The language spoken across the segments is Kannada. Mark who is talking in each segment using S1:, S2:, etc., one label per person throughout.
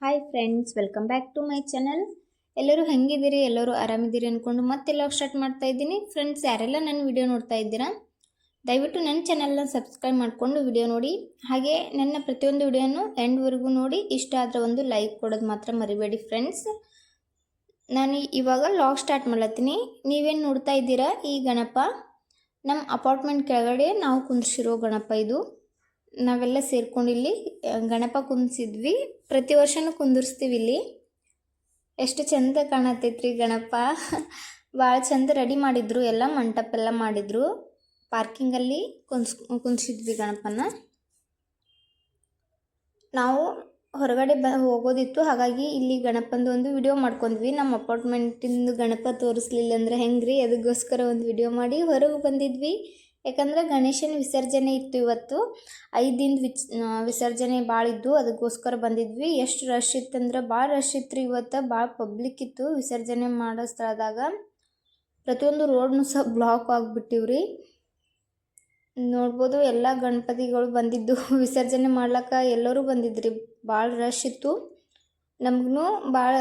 S1: Hi friends, welcome back to my channel. ಎಲ್ಲರೂ ಹೆಂಗಿದ್ದೀರಿ? ಎಲ್ಲರೂ ಆರಾಮಿದ್ದೀರಿ ಅಂದ್ಕೊಂಡು ಮತ್ತೆಲ್ಲ ಸ್ಟಾರ್ಟ್ ಮಾಡ್ತಾ ಇದ್ದೀನಿ. ಫ್ರೆಂಡ್ಸ್, ಯಾರೆಲ್ಲ ನನ್ನ ವಿಡಿಯೋ ನೋಡ್ತಾ ಇದ್ದೀರಾ, ದಯವಿಟ್ಟು ನನ್ನ ಚಾನಲ್ನ ಸಬ್ಸ್ಕ್ರೈಬ್ ಮಾಡಿಕೊಂಡು ವಿಡಿಯೋ ನೋಡಿ. ಹಾಗೆ ನನ್ನ ಪ್ರತಿಯೊಂದು ವಿಡಿಯೋನು ಎಂಡ್ವರೆಗೂ ನೋಡಿ. ಇಷ್ಟ ಆದರೆ ಒಂದು ಲೈಕ್ ಕೊಡೋದು ಮಾತ್ರ ಮರಿಬೇಡಿ ಫ್ರೆಂಡ್ಸ್. ನಾನು ಇವಾಗ ಲಾಗ್ ಸ್ಟಾರ್ಟ್ ಮಾಡ್ಲತ್ತೀನಿ. ನೀವೇನು ನೋಡ್ತಾ ಇದ್ದೀರಾ, ಈ ಗಣಪ ನಮ್ಮ ಅಪಾರ್ಟ್ಮೆಂಟ್ ಕೆಳಗಡೆ ನಾವು ಕುಂದಿಸಿರೋ ಗಣಪ. ಇದು ನಾವೆಲ್ಲ ಸೇರ್ಕೊಂಡು ಇಲ್ಲಿ ಗಣಪ ಕುಂದಿಸಿದ್ವಿ. ಪ್ರತಿ ವರ್ಷನೂ ಕುಂದಿರ್ಸ್ತೀವಿ ಇಲ್ಲಿ. ಎಷ್ಟು ಚಂದ ಕಾಣತೈತ್ರಿ ಗಣಪ. ಭಾಳ ಚಂದ ರೆಡಿ ಮಾಡಿದ್ರು, ಎಲ್ಲ ಮಂಟಪ ಎಲ್ಲ ಮಾಡಿದ್ರು. ಪಾರ್ಕಿಂಗಲ್ಲಿ ಕುಂದಿಸಿದ್ವಿ ಗಣಪನ. ನಾವು ಹೊರಗಡೆ ಹೋಗೋದಿತ್ತು, ಹಾಗಾಗಿ ಇಲ್ಲಿ ಗಣಪಂದು ಒಂದು ವಿಡಿಯೋ ಮಾಡ್ಕೊಂಡ್ವಿ. ನಮ್ಮ ಅಪಾರ್ಟ್ಮೆಂಟಿಂದು ಗಣಪ ತೋರಿಸ್ಲಿಲ್ಲ ಅಂದರೆ ಹೆಂಗ್ರಿ, ಅದಕ್ಕೋಸ್ಕರ ಒಂದು ವಿಡಿಯೋ ಮಾಡಿ ಹೊರಗೆ ಬಂದಿದ್ವಿ. ಯಾಕಂದ್ರೆ ಗಣೇಶನ ವಿಸರ್ಜನೆ ಇತ್ತು ಇವತ್ತು. 5 ದಿನದ ವಿಸರ್ಜನೆ ಭಾಳ ಇದ್ದು, ಅದಕ್ಕೋಸ್ಕರ ಬಂದಿದ್ವಿ. ಎಷ್ಟು ರಶ್ ಇತ್ತಂದ್ರೆ ಭಾಳ ರಶ್ ಇತ್ತು ರೀ ಇವತ್ತು. ಭಾಳ ಪಬ್ಲಿಕ್ ಇತ್ತು ವಿಸರ್ಜನೆ ಮಾಡೋ ಸ್ಥಳದಾಗ. ಪ್ರತಿಯೊಂದು ರೋಡ್ನು ಸಹ ಬ್ಲಾಕ್ ಆಗಿಬಿಟ್ಟಿವ್ರಿ. ನೋಡ್ಬೋದು, ಎಲ್ಲ ಗಣಪತಿಗಳು ಬಂದಿದ್ದು ವಿಸರ್ಜನೆ ಮಾಡ್ಲಿಕ್ಕೆ ಎಲ್ಲರೂ ಬಂದಿದ್ರಿ. ಭಾಳ ರಶ್ ಇತ್ತು. ನಮಗೂ ಭಾಳ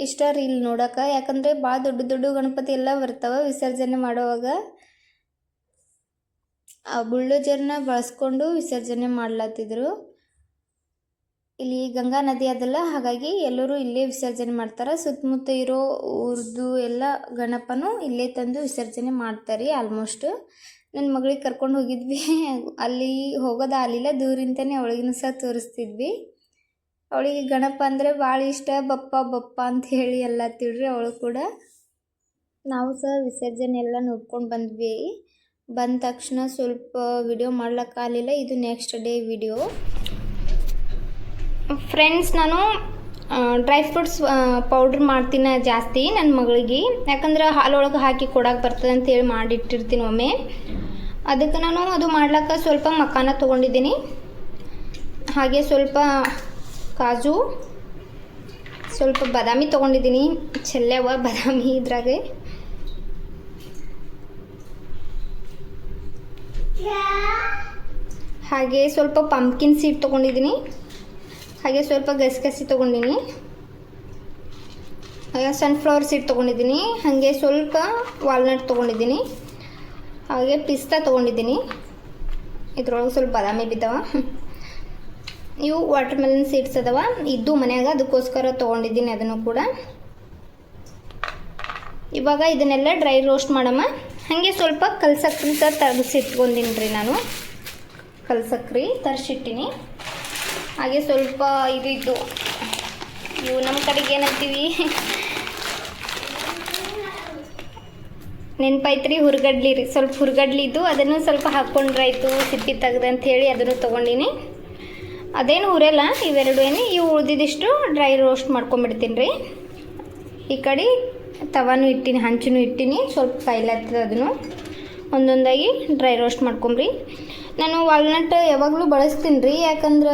S1: ಇಷ್ಟ ರೀ ಇಲ್ಲಿ ನೋಡೋಕೆ. ಯಾಕಂದರೆ ಭಾಳ ದೊಡ್ಡ ದೊಡ್ಡ ಗಣಪತಿ ಎಲ್ಲ ಬರ್ತಾವೆ ವಿಸರ್ಜನೆ ಮಾಡುವಾಗ. ಆ ಬುಲ್ಡೋಜರ್ನ ಬಳಸ್ಕೊಂಡು ವಿಸರ್ಜನೆ ಮಾಡ್ಲತ್ತಿದ್ರು. ಇಲ್ಲಿ ಗಂಗಾ ನದಿ ಅದಲ್ಲ, ಹಾಗಾಗಿ ಎಲ್ಲರೂ ಇಲ್ಲೇ ವಿಸರ್ಜನೆ ಮಾಡ್ತಾರೆ. ಸುತ್ತಮುತ್ತ ಇರೋ ಊರ್ದು ಎಲ್ಲ ಗಣಪನೂ ಇಲ್ಲೇ ತಂದು ವಿಸರ್ಜನೆ ಮಾಡ್ತಾರೆ ಆಲ್ಮೋಸ್ಟ್. ನನ್ನ ಮಗಳಿಗೆ ಕರ್ಕೊಂಡು ಹೋಗಿದ್ವಿ. ಅಲ್ಲಿ ಹೋಗೋದಾಗಲಿಲ್ಲ, ದೂರಿಂದನೇ ಅವಳಿಗೂ ಸಹ ತೋರಿಸ್ತಿದ್ವಿ. ಅವಳಿಗೆ ಗಣಪ ಅಂದರೆ ಭಾಳ ಇಷ್ಟ. ಬಪ್ಪ ಬಪ್ಪ ಅಂತ ಹೇಳಿ ಎಲ್ಲ ತಿಳ್ರಿ ಅವಳು ಕೂಡ. ನಾವು ಸಹ ವಿಸರ್ಜನೆ ಎಲ್ಲ ನೋಡ್ಕೊಂಡು ಬಂದ್ವಿ. ಬಂದ ತಕ್ಷಣ ಸ್ವಲ್ಪ ವಿಡಿಯೋ ಮಾಡ್ಲಿಕ್ಕಾಗಲಿಲ್ಲ. ಇದು ನೆಕ್ಸ್ಟ್ ಡೇ ವಿಡಿಯೋ. ಫ್ರೆಂಡ್ಸ್, ನಾನು ಡ್ರೈ ಫ್ರೂಟ್ಸ್ ಪೌಡ್ರ್ ಮಾಡ್ತೀನಿ ಜಾಸ್ತಿ ನನ್ನ ಮಗಳಿಗೆ. ಯಾಕಂದ್ರೆ ಹಾಲೊಳಗೆ ಹಾಕಿ ಕೊಡಕ್ಕೆ ಬರ್ತದೆ ಅಂತೇಳಿ ಮಾಡಿಟ್ಟಿರ್ತೀನಿ ಒಮ್ಮೆ. ಅದಕ್ಕೆ ನಾನು ಅದು ಮಾಡ್ಲಿಕ್ಕೆ ಸ್ವಲ್ಪ ಮಖಾನ ತೊಗೊಂಡಿದ್ದೀನಿ. ಹಾಗೆ ಸ್ವಲ್ಪ ಕಾಜು, ಸ್ವಲ್ಪ ಬಾದಾಮಿ ತೊಗೊಂಡಿದ್ದೀನಿ. ಚೆಲ್ಲೆವ ಬಾದಾಮಿ ಇದ್ರಾಗೆ. ಹಾಗೆ ಸ್ವಲ್ಪ ಪಂಪ್ಕಿನ್ ಸೀಡ್ ತೊಗೊಂಡಿದ್ದೀನಿ. ಹಾಗೆ ಸ್ವಲ್ಪ ಗಸಗಸೆ ತೊಗೊಂಡಿನಿ. ಹಾಗೆ ಸನ್ಫ್ಲವರ್ ಸೀಡ್ ತೊಗೊಂಡಿದ್ದೀನಿ. ಹಾಗೆ ಸ್ವಲ್ಪ ವಾಲ್ನಟ್ ತೊಗೊಂಡಿದ್ದೀನಿ. ಹಾಗೆ ಪಿಸ್ತಾ ತೊಗೊಂಡಿದ್ದೀನಿ. ಇದ್ರೊಳಗೆ ಸ್ವಲ್ಪ ಬಾದಾಮಿ ಬಿದ್ದಾವ. ಇವು ವಾಟರ್ ಮೆಲನ್ ಸೀಡ್ಸ್ ಅದಾವ, ಇದ್ದು ಮನ್ಯಾಗ, ಅದಕ್ಕೋಸ್ಕರ ತೊಗೊಂಡಿದ್ದೀನಿ ಅದನ್ನು ಕೂಡ. ಇವಾಗ ಇದನ್ನೆಲ್ಲ ಡ್ರೈ ರೋಸ್ಟ್ ಮಾಡಮ್ಮ. ಹಾಗೆ ಸ್ವಲ್ಪ ಕಲ್ಸಕ್ರಿ ಸಹ ತರಿಸಿಟ್ಕೊಂಡಿನಿ ರೀ ನಾನು. ಕಲ್ಸಕ್ರಿ ತರಿಸಿಟ್ಟಿನಿ. ಹಾಗೆ ಸ್ವಲ್ಪ ಇದು ಇವು ನಮ್ಮ ಕಡೆಗೆ ಏನಂತೀವಿ ನೆನಪೈತ್ರಿ, ಹುರ್ಗಡ್ಲಿ ರೀ. ಸ್ವಲ್ಪ ಹುರ್ಗಡ್ಲಿ ಇದ್ದು ಅದನ್ನು ಸ್ವಲ್ಪ ಹಾಕ್ಕೊಂಡ್ರಾಯ್ತು ಸಿಪ್ಪಿ ತೆಗ್ದು ಅಂಥೇಳಿ ಅದನ್ನು ತೊಗೊಂಡಿನಿ. ಅದೇನು ಹುರಿಯಲ್ಲ ಇವೆರಡು. ಇವು ಉಳಿದಿದಿಷ್ಟು ಡ್ರೈ ರೋಸ್ಟ್ ಮಾಡ್ಕೊಂಬಿಡ್ತೀನಿ ರೀ. ಈ ಕಡೆ ತವಾನು ಇಟ್ಟಿನಿ, ಹಂಚೂ ಇಟ್ಟಿನಿ. ಸ್ವಲ್ಪ ಕಾಯ್ಲತ್ತದ, ಅದನ್ನು ಒಂದೊಂದಾಗಿ ಡ್ರೈ ರೋಸ್ಟ್ ಮಾಡ್ಕೊಂಬ್ರಿ. ನಾನು ವಾಲ್ನಟ್ ಯಾವಾಗಲೂ ಬಳಸ್ತೀನಿ ರೀ. ಯಾಕಂದ್ರೆ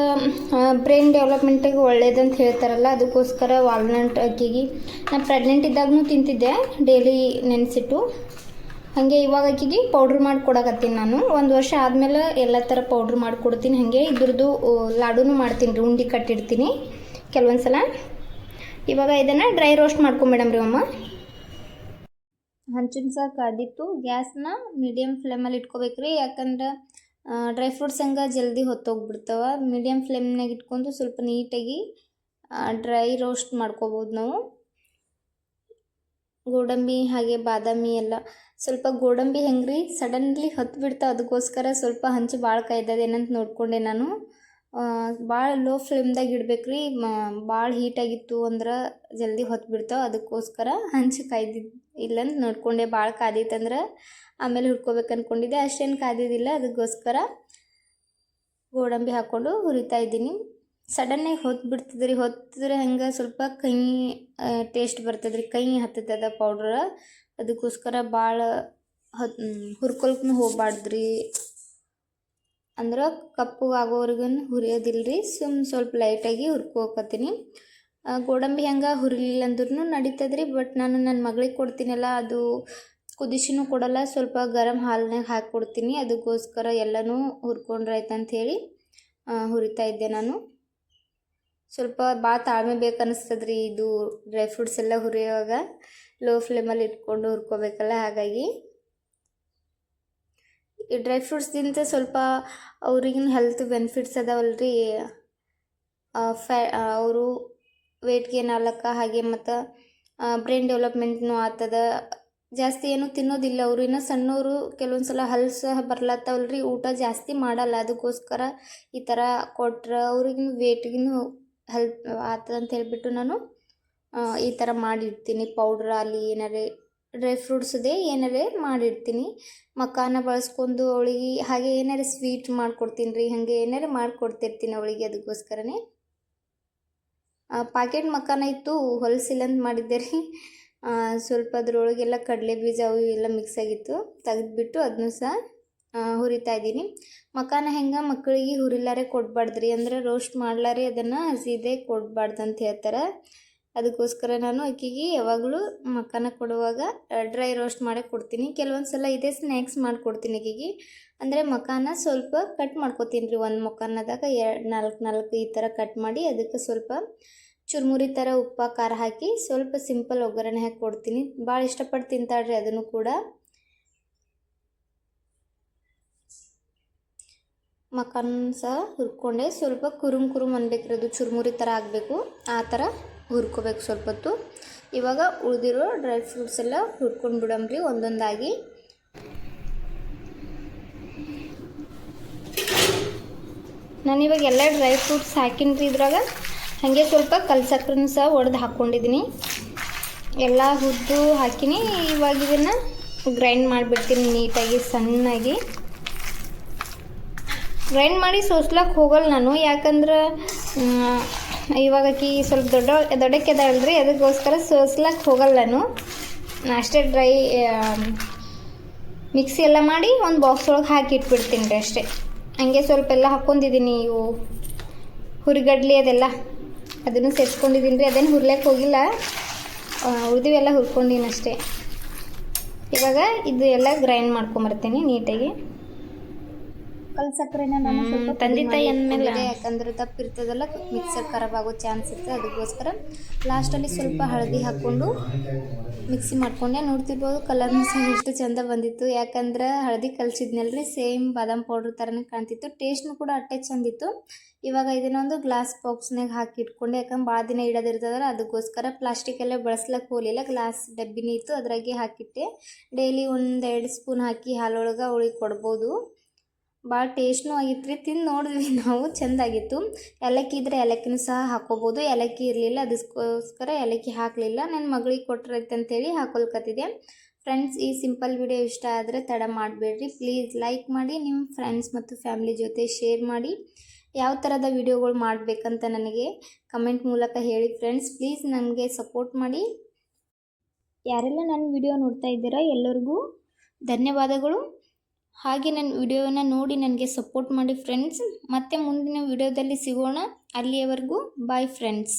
S1: ಬ್ರೈನ್ ಡೆವಲಪ್ಮೆಂಟಿಗೆ ಒಳ್ಳೇದಂತ ಹೇಳ್ತಾರಲ್ಲ, ಅದಕ್ಕೋಸ್ಕರ ವಾಲ್ನಟ್ ಅಕ್ಕಿಗೆ ನಾನು ಪ್ರೆಗ್ನೆಂಟ್ ಇದ್ದಾಗೂ ತಿಂತಿದ್ದೆ ಡೈಲಿ ನೆನೆಸಿಟ್ಟು. ಹಾಗೆ ಇವಾಗ ಅಕ್ಕಿಗೆ ಪೌಡ್ರ್ ಮಾಡಿ ಕೊಡಕತ್ತೀನಿ ನಾನು. 1 ವರ್ಷ ಆದಮೇಲೆ ಎಲ್ಲ ಥರ ಪೌಡ್ರ್ ಮಾಡಿಕೊಡ್ತೀನಿ. ಹಾಗೆ ಇದ್ರದ್ದು ಲಾಡೂ ಮಾಡ್ತೀನಿ ರೀ, ಉಂಡೆ ಕಟ್ಟಿಡ್ತೀನಿ ಕೆಲವೊಂದು ಸಲ. ಇವಾಗ ಇದನ್ನು ಡ್ರೈ ರೋಸ್ಟ್ ಮಾಡ್ಕೊಂಬಿಡಮ್ ರೀ ಅಮ್ಮ. ಹಂಚಿನ ಸಹ ಕಾದಿತ್ತು. ಗ್ಯಾಸ್ನ ಮೀಡಿಯಮ್ ಫ್ಲೇಮಲ್ಲಿ ಇಟ್ಕೋಬೇಕ್ರಿ. ಯಾಕಂದ್ರೆ ಡ್ರೈ ಫ್ರೂಟ್ಸ್ ಹಂಗೆ ಜಲ್ದಿ ಹೊತ್ತೋಗ್ಬಿಡ್ತಾವೆ. ಮೀಡಿಯಮ್ ಫ್ಲೇಮ್ನಾಗ ಇಟ್ಕೊಂಡು ಸ್ವಲ್ಪ ನೀಟಾಗಿ ಡ್ರೈ ರೋಸ್ಟ್ ಮಾಡ್ಕೋಬೋದು ನಾವು. ಗೋಡಂಬಿ ಹಾಗೆ ಬಾದಾಮಿ ಎಲ್ಲ. ಸ್ವಲ್ಪ ಗೋಡಂಬಿ ಹೆಂಗ್ರಿ ಸಡನ್ಲಿ ಹೊತ್ತು ಬಿಡ್ತಾವೆ, ಅದಕ್ಕೋಸ್ಕರ ಸ್ವಲ್ಪ ಹಂಚು ಭಾಳ ಕಾಯ್ದದೇನಂತ ನೋಡಿಕೊಂಡೆ ನಾನು. ಭಾಳ ಲೋ ಫ್ಲೇಮ್ದಾಗ ಇಡ್ಬೇಕ್ರಿ. ಭಾಳ ಹೀಟಾಗಿತ್ತು ಅಂದ್ರೆ ಜಲ್ದಿ ಹೊತ್ತು ಬಿಡ್ತಾವೆ, ಅದಕ್ಕೋಸ್ಕರ ಹಂಚು ಕಾಯ್ದಿದ್ದು ಇಲ್ಲಂತ ನೋಡಿಕೊಂಡೆ. ಭಾಳ ಕಾದಿತ್ತಂದ್ರೆ ಆಮೇಲೆ ಹುರ್ಕೋಬೇಕು ಅಂದ್ಕೊಂಡಿದ್ದೆ. ಅಷ್ಟೇನು ಕಾದಿದ್ದಿಲ್ಲ, ಅದಕ್ಕೋಸ್ಕರ ಗೋಡಂಬಿ ಹಾಕ್ಕೊಂಡು ಹುರಿತಾ ಇದ್ದೀನಿ. ಸಡನ್ನಾಗಿ ಹೊತ್ತು ಬಿಡ್ತದೆ ರೀ. ಹೊತ್ತಿದ್ರೆ ಹೆಂಗೆ ಸ್ವಲ್ಪ ಕೈ ಟೇಸ್ಟ್ ಬರ್ತದೆ ರೀ, ಕೈ ಹತ್ತದ ಪೌಡ್ರ. ಅದಕ್ಕೋಸ್ಕರ ಭಾಳ ಹುರ್ಕೊಳ್ಕೂ ಹೋಗ್ಬಾರ್ದ್ರಿ. ಅಂದ್ರೆ ಕಪ್ಪು ಆಗೋವರೆಗೂ ಹುರಿಯೋದಿಲ್ಲ ರೀ. ಸ್ವಲ್ಪ ಲೈಟಾಗಿ ಹುರ್ಕೋಕತ್ತೀನಿ. ಗೋಡಂಬಿ ಹೆಂಗೆ ಹುರಿಲಿಲ್ಲ ಅಂದ್ರೂ ನಡೀತದ್ರಿ. ಬಟ್ ನಾನು ನನ್ನ ಮಗಳಿಗೆ ಕೊಡ್ತೀನಲ್ಲ, ಅದು ಕುದಿಸಿನೂ ಕೊಡಲ್ಲ, ಸ್ವಲ್ಪ ಗರಂ ಹಾಲಿನಾಗ ಹಾಕ್ಕೊಡ್ತೀನಿ. ಅದಕ್ಕೋಸ್ಕರ ಎಲ್ಲನೂ ಹುರ್ಕೊಂಡ್ರಾಯ್ತು ಅಂಥೇಳಿ ಹುರಿತಾ ಇದ್ದೆ ನಾನು. ಸ್ವಲ್ಪ ಭಾಳ ತಾಳ್ಮೆ ಬೇಕು ಅನಿಸ್ತದ್ರಿ ಇದು ಡ್ರೈ ಫ್ರೂಟ್ಸ್ ಎಲ್ಲ ಹುರಿಯುವಾಗ ಲೋ ಫ್ಲೇಮಲ್ಲಿ ಇಟ್ಕೊಂಡು ಹುರ್ಕೋಬೇಕಲ್ಲ. ಹಾಗಾಗಿ ಈ ಡ್ರೈ ಫ್ರೂಟ್ಸ್ದಿಂದ ಸ್ವಲ್ಪ ಅವ್ರಿಗಿನ ಹೆಲ್ತ್ ಬೆನಿಫಿಟ್ಸ್ ಅದಾವಲ್ರಿ. ಅವರು ವೇಟ್ ಗೇನ್ ಆಗ್ಲಕ್ಕ, ಹಾಗೆ ಮತ್ತು ಬ್ರೈನ್ ಡೆವಲಪ್ಮೆಂಟ್ನೂ ಆಗ್ತದ. ಜಾಸ್ತಿ ಏನು ತಿನ್ನೋದಿಲ್ಲ ಅವರು, ಇನ್ನೂ ಸಣ್ಣವರು. ಕೆಲವೊಂದು ಸಲ ಹಲ್ಲು ಸಹ ಬರ್ಲತ್ತವಲ್ರಿ, ಊಟ ಜಾಸ್ತಿ ಮಾಡಲ್ಲ. ಅದಕ್ಕೋಸ್ಕರ ಈ ಥರ ಕೊಟ್ರೆ ಅವ್ರಿಗಿನ ವೇಟ್ಗಿನೂ ಹೆಲ್ಪ್ ಆಗ್ತದಂತ ಹೇಳಿಬಿಟ್ಟು ನಾನು ಈ ಥರ ಮಾಡಿಡ್ತೀನಿ. ಪೌಡ್ರ್ ಅಲ್ಲಿ ಏನಾರೇ ಡ್ರೈ ಫ್ರೂಟ್ಸ್ದೇ ಏನಾರೇ ಮಾಡಿಡ್ತೀನಿ. ಮಕಾನ ಬಳಸ್ಕೊಂಡು ಅವಳಿಗೆ ಹಾಗೆ ಏನಾರೇ ಸ್ವೀಟ್ ಮಾಡಿಕೊಡ್ತೀನಿ ರೀ, ಹಾಗೆ ಏನಾರೇ ಮಾಡಿಕೊಡ್ತಿರ್ತೀನಿ ಅವಳಿಗೆ. ಅದಕ್ಕೋಸ್ಕರನೇ ಪಾಕೆಟ್ ಮಕಾನ ಇತ್ತು, ಹೊಲಸಿಲ್ಲಂತ ಮಾಡಿದ್ದೆ ರೀ. ಸ್ವಲ್ಪ ಅದ್ರೊಳಗೆಲ್ಲ ಕಡಲೆ ಬೀಜ ಅವು ಎಲ್ಲ ಮಿಕ್ಸ್ ಆಗಿತ್ತು, ತೆಗೆದ್ಬಿಟ್ಟು ಅದನ್ನು ಸಹ ಹುರಿತಾ ಇದ್ದೀನಿ. ಮಕಾನ ಹೆಂಗೆ ಮಕ್ಕಳಿಗೆ ಹುರಿಲಾರೆ ಕೊಡಬಾರ್ದ್ರಿ, ಅಂದರೆ ರೋಸ್ಟ್ ಮಾಡ್ಲಾರೆ ಅದನ್ನು ಹಸಿದೇ ಕೊಡಬಾರ್ದು ಅಂತ ಹೇಳ್ತಾರೆ. ಅದಕ್ಕೋಸ್ಕರ ನಾನು ಆಕೆಗೆ ಯಾವಾಗಲೂ ಮಕಾನ ಕೊಡುವಾಗ ಡ್ರೈ ರೋಸ್ಟ್ ಮಾಡೇ ಕೊಡ್ತೀನಿ. ಕೆಲವೊಂದು ಸಲ ಇದೇ ಸ್ನ್ಯಾಕ್ಸ್ ಮಾಡಿಕೊಡ್ತೀನಿ ಆಕೆಗೆ. ಅಂದರೆ ಮಕಾನ ಸ್ವಲ್ಪ ಕಟ್ ಮಾಡ್ಕೊತೀನಿ ರೀ, ಒಂದು ಮಕಾನದಾಗ 4 ಈ ಥರ ಕಟ್ ಮಾಡಿ ಅದಕ್ಕೆ ಸ್ವಲ್ಪ ಚುರುಮುರಿ ಥರ ಉಪ್ಪು ಖಾರ ಹಾಕಿ ಸ್ವಲ್ಪ ಸಿಂಪಲ್ ಒಗ್ಗರಣೆ ಹಾಕಿ ಕೊಡ್ತೀನಿ. ಭಾಳ ಇಷ್ಟಪಟ್ಟು ತಿಂತಾಳ್ರಿ ಅದನ್ನು ಕೂಡ. ಮಕಾನ್ ಸಹ ಹುರ್ಕೊಂಡೆ ಸ್ವಲ್ಪ ಕುರುಮ್ ಅನ್ಬೇಕ್ರಿ, ಅದು ಚುರುಮುರಿ ಥರ ಆಗಬೇಕು, ಆ ಥರ ಹುರ್ಕೋಬೇಕು ಸ್ವಲ್ಪ ಹೊತ್ತು. ಇವಾಗ ಉಳಿದಿರೋ ಡ್ರೈ ಫ್ರೂಟ್ಸ್ ಎಲ್ಲ ಹುರ್ಕೊಂಡು ಬಿಡಮ್ರಿ ಒಂದೊಂದಾಗಿ. ನಾನಿವಾಗ ಎಲ್ಲ ಡ್ರೈ ಫ್ರೂಟ್ಸ್ ಹಾಕಿನ್ರಿ ಇದ್ರಾಗ. ಹಾಗೆ ಸ್ವಲ್ಪ ಕಲ್ಸಕ್ರನ್ನು ಸಹ ಒಡೆದು ಹಾಕ್ಕೊಂಡಿದ್ದೀನಿ. ಎಲ್ಲ ಹುರಿದು ಹಾಕಿನಿ. ಇವಾಗ ಇದನ್ನು ಗ್ರೈಂಡ್ ಮಾಡಿಬಿಡ್ತೀನಿ ನೀಟಾಗಿ, ಸಣ್ಣಾಗಿ ಗ್ರೈಂಡ್ ಮಾಡಿ ಸೋಸ್ಲಕ್ಕೆ ಹೋಗಲ್ಲ ನಾನು. ಯಾಕಂದ್ರೆ ಇವಾಗಕಿ ಸ್ವಲ್ಪ ದೊಡ್ಡಕ್ಕೆದಾಳಲ್ರಿ, ಅದಕ್ಕೋಸ್ಕರ ಸೋಸ್ಲಕ್ಕೆ ಹೋಗಲ್ಲ ನಾನು. ಅಷ್ಟೇ ಡ್ರೈ ಮಿಕ್ಸಿ ಎಲ್ಲ ಮಾಡಿ ಒಂದು ಬಾಕ್ಸ್ ಒಳಗೆ ಹಾಕಿ ಇಟ್ಬಿಡ್ತೀನಿ ರೀ ಅಷ್ಟೇ. ಹಂಗೆ ಸ್ವಲ್ಪ ಎಲ್ಲ ಹಾಕ್ಕೊಂಡಿದ್ದೀನಿ, ಇವು ಹುರಿಗಡ್ಲಿ ಅದೆಲ್ಲ ಅದನ್ನು ಸೇರಿಸ್ಕೊಂಡಿದ್ದೀನಿ ರೀ. ಅದೇನು ಹುರ್ಲಕ್ಕೆ ಹೋಗಿಲ್ಲ, ಉಳಿದಿವೆಲ್ಲ ಹುರ್ಕೊಂಡಿನಿ ಅಷ್ಟೇ. ಇವಾಗ ಇದು ಎಲ್ಲ ಗ್ರೈಂಡ್ ಮಾಡ್ಕೊಂಬರ್ತೀನಿ ನೀಟಾಗಿ. ಕಲ್ಸಕ್ರೆನ ನಾನು ಸ್ವಲ್ಪ ತಂದೆ ತಾಯಿ ಅಂದಮೇಲೆ, ಯಾಕಂದ್ರೆ ತಪ್ಪಿರ್ತದಲ್ಲ, ಮಿಕ್ಸರ್ ಖರಾಬ್ ಆಗೋ ಚಾನ್ಸ್ ಇರ್ತದೆ. ಅದಕ್ಕೋಸ್ಕರ ಲಾಸ್ಟಲ್ಲಿ ಸ್ವಲ್ಪ ಹಳದಿ ಹಾಕ್ಕೊಂಡು ಮಿಕ್ಸಿ ಮಾಡ್ಕೊಂಡೆ. ನೋಡ್ತಿರ್ಬೋದು ಕಲರ್ನೂ ಸಹ ಎಷ್ಟು ಚೆಂದ ಬಂದಿತ್ತು, ಯಾಕಂದ್ರೆ ಹಳದಿ ಕಲಿಸಿದ್ನಲ್ರಿ, ಸೇಮ್ ಬಾದಾಮ್ ಪೌಡ್ರ್ ಥರನೇ ಕಾಣ್ತಿತ್ತು. ಟೇಸ್ಟ್ನು ಕೂಡ ಅಷ್ಟೇ ಚೆಂದಿತ್ತು. ಇವಾಗ ಇದನ್ನೊಂದು ಗ್ಲಾಸ್ ಬಾಕ್ಸ್ನಾಗ ಹಾಕಿ ಇಟ್ಕೊಂಡೆ, ಯಾಕಂದ್ರೆ ಭಾಳ ದಿನ ಇಡೋದಿರ್ತದಲ್ಲ, ಅದಕ್ಕೋಸ್ಕರ ಪ್ಲಾಸ್ಟಿಕ್ ಎಲ್ಲ ಬಳಸ್ಲಕ್ಕೆ ಹೋಗಲಿಲ್ಲ. ಗ್ಲಾಸ್ ಡಬ್ಬಿನೇ ಇತ್ತು, ಅದ್ರಾಗೆ ಹಾಕಿಟ್ಟೆ. ಡೈಲಿ 1-2 ಸ್ಪೂನ್ ಹಾಕಿ ಹಾಲೊಳಗೆ ಅವಳಿಗೆ ಕೊಡ್ಬೋದು. ಭಾಳ ಟೇಸ್ಟ್ನೂ ಆಗಿತ್ತು ರೀ. ತಿಂದು ನೋಡಿದ್ವಿ ನಾವು, ಚೆಂದಾಗಿತ್ತು. ಏಲಕ್ಕಿ ಇದ್ದರೆ ಏಲಕ್ಕಿನೂ ಸಹ ಹಾಕ್ಕೋಬೋದು. ಏಲಕ್ಕಿ ಇರಲಿಲ್ಲ, ಅದಕ್ಕೋಸ್ಕರ ಏಲಕ್ಕಿ ಹಾಕಲಿಲ್ಲ. ನನ್ನ ಮಗಳಿಗೆ ಕೊಟ್ಟಿರತ್ತೆ ಅಂತೇಳಿ ಹಾಕೊಳ್ಕತ್ತಿದ್ದೆ. ಫ್ರೆಂಡ್ಸ್, ಈ ಸಿಂಪಲ್ ವಿಡಿಯೋ ಇಷ್ಟ ಆದರೆ ತಡ ಮಾಡಬೇಡ್ರಿ. ಪ್ಲೀಸ್ ಲೈಕ್ ಮಾಡಿ, ನಿಮ್ಮ ಫ್ರೆಂಡ್ಸ್ ಮತ್ತು ಫ್ಯಾಮಿಲಿ ಜೊತೆ ಶೇರ್ ಮಾಡಿ. ಯಾವ ಥರದ ವಿಡಿಯೋಗಳು ಮಾಡಬೇಕಂತ ನನಗೆ ಕಮೆಂಟ್ ಮೂಲಕ ಹೇಳಿ ಫ್ರೆಂಡ್ಸ್. ಪ್ಲೀಸ್ ನನಗೆ ಸಪೋರ್ಟ್ ಮಾಡಿ. ಯಾರೆಲ್ಲ ನನ್ನ ವಿಡಿಯೋ ನೋಡ್ತಾ ಇದ್ದೀರಾ ಎಲ್ಲರಿಗೂ ಧನ್ಯವಾದಗಳು. ಹಾಗೆ ನನ್ನ ವಿಡಿಯೋನ ನೋಡಿ ನನಗೆ ಸಪೋರ್ಟ್ ಮಾಡಿ ಫ್ರೆಂಡ್ಸ್. ಮತ್ತೆ ಮುಂದಿನ ವಿಡಿಯೋದಲ್ಲಿ ಸಿಗೋಣ. ಅಲ್ಲಿಯವರೆಗೂ ಬಾಯ್ ಫ್ರೆಂಡ್ಸ್.